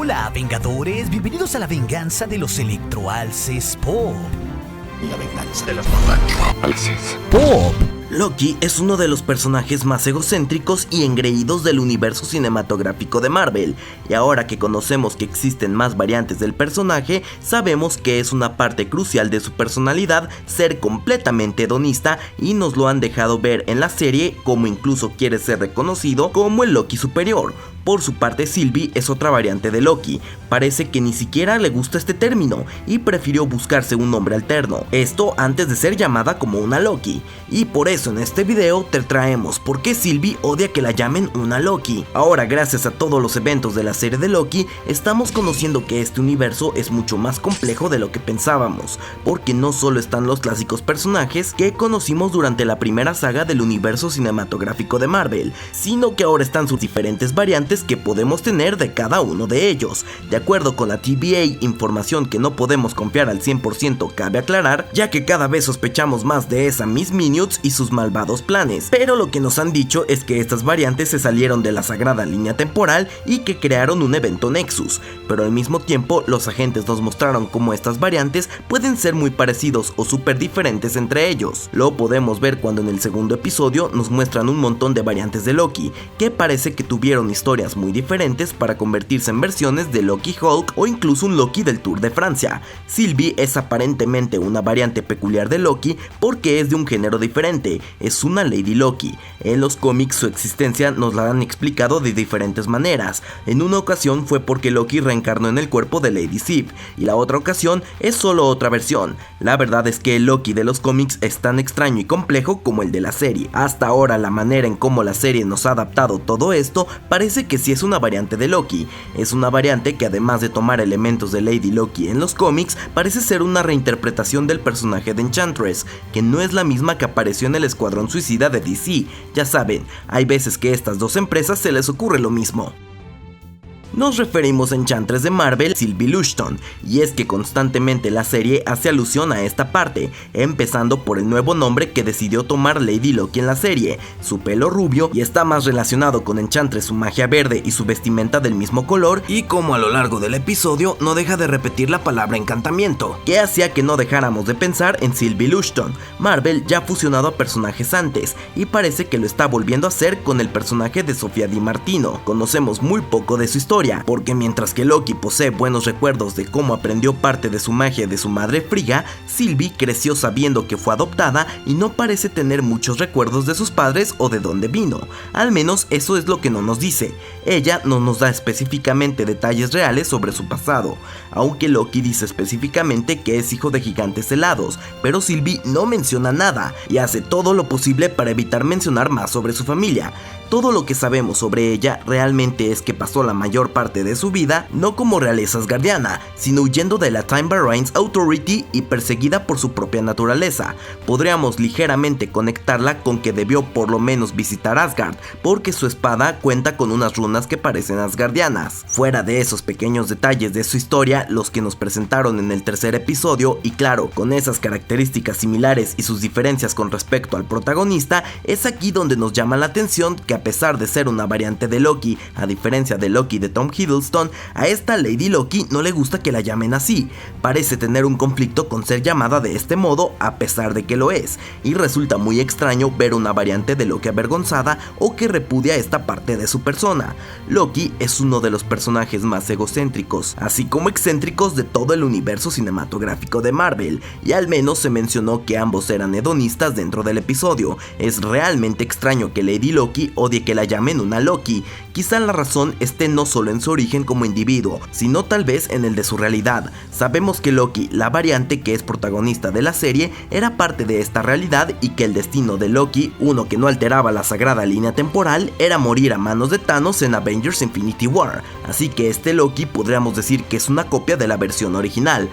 Hola, Vengadores, bienvenidos a la venganza de los electroalces Pop. La venganza de los electroalces Pop. Loki es uno de los personajes más egocéntricos y engreídos del universo cinematográfico de Marvel, y ahora que conocemos que existen más variantes del personaje, sabemos que es una parte crucial de su personalidad ser completamente hedonista, y nos lo han dejado ver en la serie, como incluso quiere ser reconocido como el Loki superior. Por su parte, Sylvie es otra variante de Loki. Parece que ni siquiera le gusta este término y prefirió buscarse un nombre alterno, esto antes de ser llamada como una Loki. Y por eso en este video te traemos por qué Sylvie odia que la llamen una Loki. Ahora, gracias a todos los eventos de la serie de Loki, estamos conociendo que este universo es mucho más complejo de lo que pensábamos, porque no solo están los clásicos personajes que conocimos durante la primera saga del universo cinematográfico de Marvel, sino que ahora están sus diferentes variantes que podemos tener de cada uno de ellos. De acuerdo con la TVA, información que no podemos confiar al 100%, cabe aclarar, ya que cada vez sospechamos más de esa Miss Minutes y sus malvados planes, pero lo que nos han dicho es que estas variantes se salieron de la sagrada línea temporal y que crearon un evento Nexus, pero al mismo tiempo los agentes nos mostraron cómo estas variantes pueden ser muy parecidos o súper diferentes entre ellos. Lo podemos ver cuando en el segundo episodio nos muestran un montón de variantes de Loki, que parece que tuvieron historias muy diferentes para convertirse en versiones de Loki Hulk o incluso un Loki del Tour de Francia. Sylvie es aparentemente una variante peculiar de Loki porque es de un género diferente, es una Lady Loki. En los cómics su existencia nos la han explicado de diferentes maneras. En una ocasión fue porque Loki reencarnó en el cuerpo de Lady Sif, y la otra ocasión es solo otra versión. La verdad es que el Loki de los cómics es tan extraño y complejo como el de la serie. Hasta ahora la manera en cómo la serie nos ha adaptado todo esto parece que sí es una variante de Loki. Es una variante que, además de tomar elementos de Lady Loki en los cómics, parece ser una reinterpretación del personaje de Enchantress, que no es la misma que apareció en el Escuadrón Suicida de DC. Ya saben, hay veces que a estas dos empresas se les ocurre lo mismo. Nos referimos a Enchantress de Marvel, Sylvie Lushton, y es que constantemente la serie hace alusión a esta parte, empezando por el nuevo nombre que decidió tomar Lady Loki en la serie, su pelo rubio, y está más relacionado con Enchantress su magia verde y su vestimenta del mismo color, y como a lo largo del episodio no deja de repetir la palabra encantamiento, que hacía que no dejáramos de pensar en Sylvie Lushton. Marvel ya ha fusionado a personajes antes, y parece que lo está volviendo a hacer con el personaje de Sofía Di Martino. Conocemos muy poco de su historia, porque mientras que Loki posee buenos recuerdos de cómo aprendió parte de su magia de su madre Frigga, Sylvie creció sabiendo que fue adoptada y no parece tener muchos recuerdos de sus padres o de dónde vino. Al menos eso es lo que no nos dice. Ella no nos da específicamente detalles reales sobre su pasado, aunque Loki dice específicamente que es hijo de gigantes helados, pero Sylvie no menciona nada y hace todo lo posible para evitar mencionar más sobre su familia. Todo lo que sabemos sobre ella realmente es que pasó la mayor parte de su vida no como realeza asgardiana, sino huyendo de la Time Variance Authority y perseguida por su propia naturaleza. Podríamos ligeramente conectarla con que debió por lo menos visitar Asgard, porque su espada cuenta con unas runas que parecen asgardianas. Fuera de esos pequeños detalles de su historia, los que nos presentaron en el tercer episodio, y claro, con esas características similares y sus diferencias con respecto al protagonista, es aquí donde nos llama la atención que a pesar de ser una variante de Loki, a diferencia de Loki de Tom Hiddleston, a esta Lady Loki no le gusta que la llamen así. Parece tener un conflicto con ser llamada de este modo a pesar de que lo es, y resulta muy extraño ver una variante de Loki avergonzada o que repudia esta parte de su persona. Loki es uno de los personajes más egocéntricos, así como excéntricos de todo el universo cinematográfico de Marvel, y al menos se mencionó que ambos eran hedonistas dentro del episodio. Es realmente extraño que Lady Loki odie que la llamen una Loki. Quizá la razón esté no solo en su origen como individuo, sino tal vez en el de su realidad. Sabemos que Loki, la variante que es protagonista de la serie, era parte de esta realidad y que el destino de Loki, uno que no alteraba la sagrada línea temporal, era morir a manos de Thanos en Avengers Infinity War. Así que este Loki podríamos decir que es una copia de la versión original.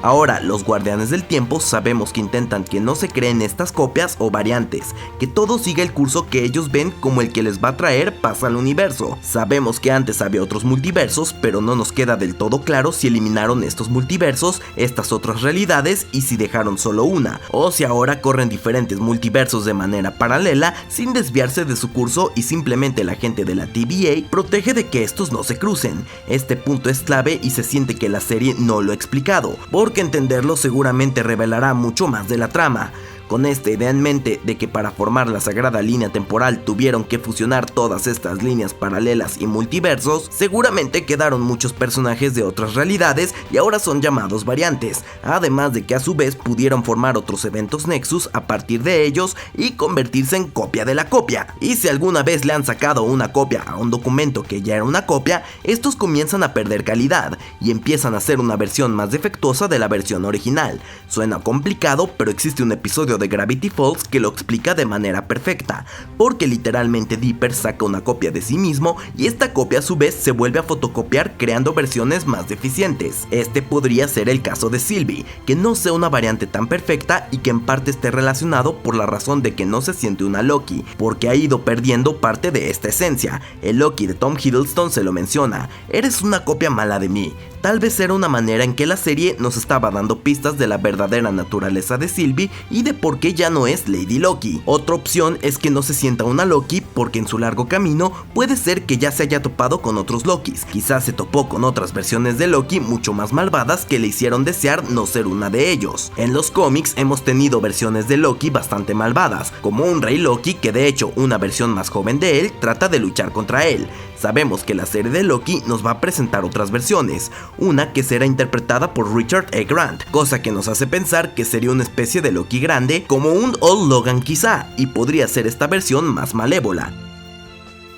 Ahora, los guardianes del tiempo sabemos que intentan que no se creen estas copias o variantes, que todo siga el curso que ellos ven como el que les va a traer paz al universo. Sabemos que antes había otros multiversos, pero no nos queda del todo claro si eliminaron estos multiversos, estas otras realidades, y si dejaron solo una, o si ahora corren diferentes multiversos de manera paralela sin desviarse de su curso y simplemente la gente de la TVA protege de que estos no se crucen. Este punto es clave y se siente que la serie no lo ha explicado, porque entenderlo seguramente revelará mucho más de la trama. Con esta idea en mente de que para formar la sagrada línea temporal tuvieron que fusionar todas estas líneas paralelas y multiversos, seguramente quedaron muchos personajes de otras realidades y ahora son llamados variantes, además de que a su vez pudieron formar otros eventos Nexus a partir de ellos y convertirse en copia de la copia. Y si alguna vez le han sacado una copia a un documento que ya era una copia, estos comienzan a perder calidad y empiezan a ser una versión más defectuosa de la versión original. Suena complicado, pero existe un episodio de Gravity Falls que lo explica de manera perfecta, porque literalmente Dipper saca una copia de sí mismo y esta copia a su vez se vuelve a fotocopiar creando versiones más deficientes. Este podría ser el caso de Sylvie, que no sea una variante tan perfecta y que en parte esté relacionado por la razón de que no se siente una Loki, porque ha ido perdiendo parte de esta esencia. El Loki de Tom Hiddleston se lo menciona: eres una copia mala de mí. Tal vez era una manera en que la serie nos estaba dando pistas de la verdadera naturaleza de Sylvie y de por qué ya no es Lady Loki. Otra opción es que no se sienta una Loki porque en su largo camino puede ser que ya se haya topado con otros Lokis. Quizás se topó con otras versiones de Loki mucho más malvadas que le hicieron desear no ser una de ellos. En los cómics hemos tenido versiones de Loki bastante malvadas, como un Rey Loki que de hecho una versión más joven de él trata de luchar contra él. Sabemos que la serie de Loki nos va a presentar otras versiones, una que será interpretada por Richard E. Grant, cosa que nos hace pensar que sería una especie de Loki grande, como un Old Logan quizá, y podría ser esta versión más malévola.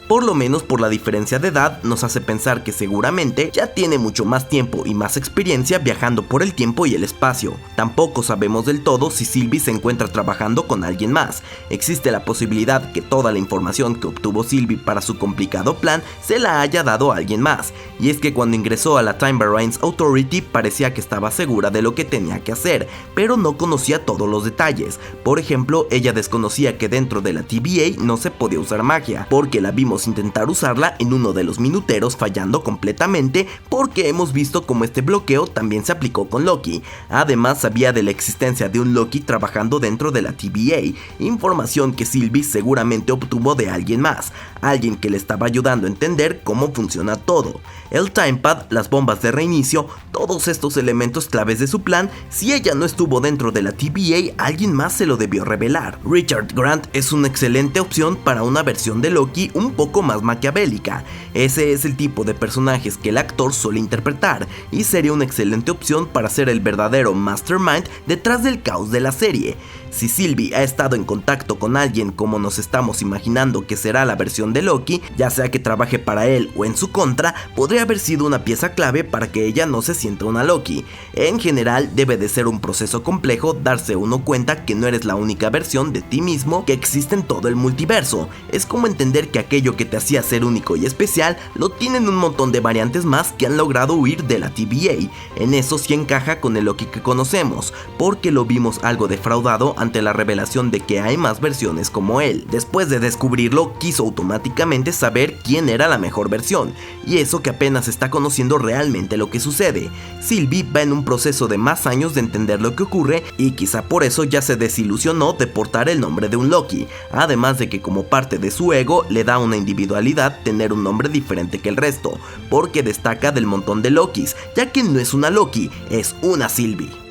Por lo menos por la diferencia de edad nos hace pensar que seguramente ya tiene mucho más tiempo y más experiencia viajando por el tiempo y el espacio. Tampoco sabemos del todo si Sylvie se encuentra trabajando con alguien más. Existe la posibilidad que toda la información que obtuvo Sylvie para su complicado plan se la haya dado a alguien más. Y es que cuando ingresó a la Time Variance Authority parecía que estaba segura de lo que tenía que hacer, pero no conocía todos los detalles. Por ejemplo, ella desconocía que dentro de la TVA no se podía usar magia, porque la vimos intentar usarla en uno de los minuteros fallando completamente, porque hemos visto como este bloqueo también se aplicó con Loki. Además sabía de la existencia de un Loki trabajando dentro de la TVA, información que Sylvie seguramente obtuvo de alguien más, alguien que le estaba ayudando a entender cómo funciona todo. El Timepad, las bombas de reinicio, todos estos elementos claves de su plan, si ella no estuvo dentro de la TVA, alguien más se lo debió revelar. Richard Grant es una excelente opción para una versión de Loki un poco más maquiavélica. Ese es el tipo de personajes que el actor suele interpretar y sería una excelente opción para ser el verdadero mastermind detrás del caos de la serie. Si Sylvie ha estado en contacto con alguien como nos estamos imaginando que será la versión de Loki, ya sea que trabaje para él o en su contra, podría haber sido una pieza clave para que ella no se sienta una Loki. En general, debe de ser un proceso complejo darse uno cuenta que no eres la única versión de ti mismo que existe en todo el multiverso. Es como entender que aquello que te hacía ser único y especial, lo tienen un montón de variantes más que han logrado huir de la TVA. En eso sí encaja con el Loki que conocemos, porque lo vimos algo defraudado ante la revelación de que hay más versiones como él. Después de descubrirlo, quiso automáticamente saber quién era la mejor versión, y eso que apenas está conociendo realmente lo que sucede. Sylvie va en un proceso de más años de entender lo que ocurre, y quizá por eso ya se desilusionó de portar el nombre de un Loki, además de que como parte de su ego le da una individualidad tener un nombre diferente que el resto, porque destaca del montón de Lokis, ya que no es una Loki, es una Sylvie.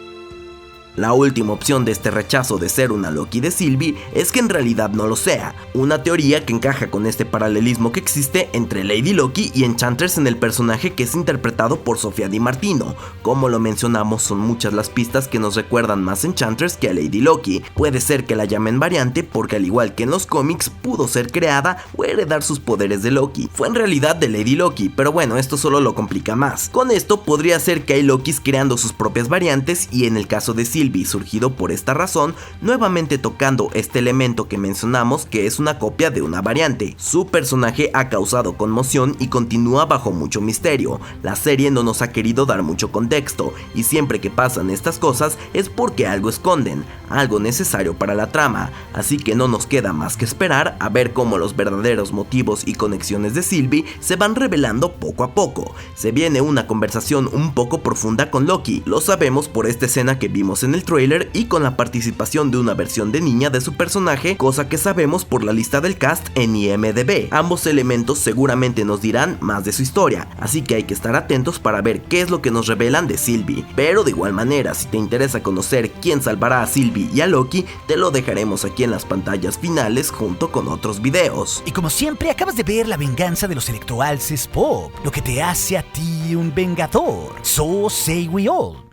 La última opción de este rechazo de ser una Loki de Sylvie es que en realidad no lo sea, una teoría que encaja con este paralelismo que existe entre Lady Loki y Enchantress en el personaje que es interpretado por Sofía Di Martino. Como lo mencionamos, son muchas las pistas que nos recuerdan más a Enchantress que a Lady Loki. Puede ser que la llamen variante porque al igual que en los cómics pudo ser creada o heredar sus poderes de Loki. Fue en realidad de Lady Loki, pero bueno, esto solo lo complica más. Con esto podría ser que hay Lokis creando sus propias variantes y en el caso de Sylvie Sylvie, surgido por esta razón, nuevamente tocando este elemento que mencionamos que es una copia de una variante. Su personaje ha causado conmoción y continúa bajo mucho misterio. La serie no nos ha querido dar mucho contexto, y siempre que pasan estas cosas es porque algo esconden, algo necesario para la trama, así que no nos queda más que esperar a ver cómo los verdaderos motivos y conexiones de Sylvie se van revelando poco a poco. Se viene una conversación un poco profunda con Loki, lo sabemos por esta escena que vimos en el trailer y con la participación de una versión de niña de su personaje, cosa que sabemos por la lista del cast en IMDb. Ambos elementos seguramente nos dirán más de su historia, así que hay que estar atentos para ver qué es lo que nos revelan de Sylvie. Pero de igual manera, si te interesa conocer quién salvará a Sylvie y a Loki, te lo dejaremos aquí en las pantallas finales junto con otros videos. Y como siempre, acabas de ver la venganza de los electroalces pop, lo que te hace a ti un vengador. So say we all.